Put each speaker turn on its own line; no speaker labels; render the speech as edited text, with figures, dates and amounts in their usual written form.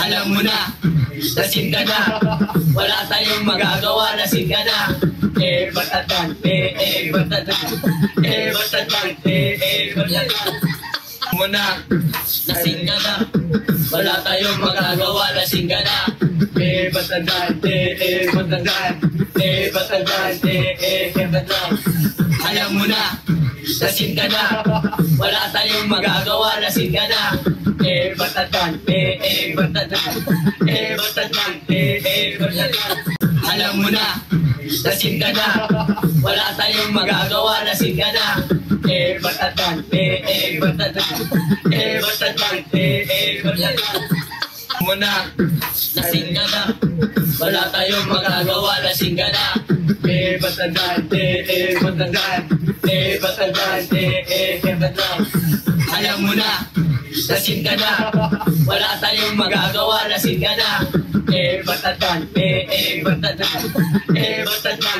Alam mo na, lasing ka na. Wala tayong magagawa, lasing ka na. Batatan, batatan, batatan, batatan. Mo na, lasing ka na. Wala tayong magagawa, lasing ka na. Batatan, batatan, batatan, batatan. Alam mo na, lasing ka na. Wala tayong magagawa, lasing ka na. Batatan, batatan, batatan, batatan. Alam mo na, lasing ka na. Wala tayong magagawa, lasing ka na. Batatan, batatan, batatan, batatan. Mo na, lasing ka na. Wala tayong magagawa, lasing ka na. Batatan, batatan, batatan, batatan. Alam mo na, lasing ka na. Wala tayong magagawa, lasing ka na. Batatan, batatan, batatan.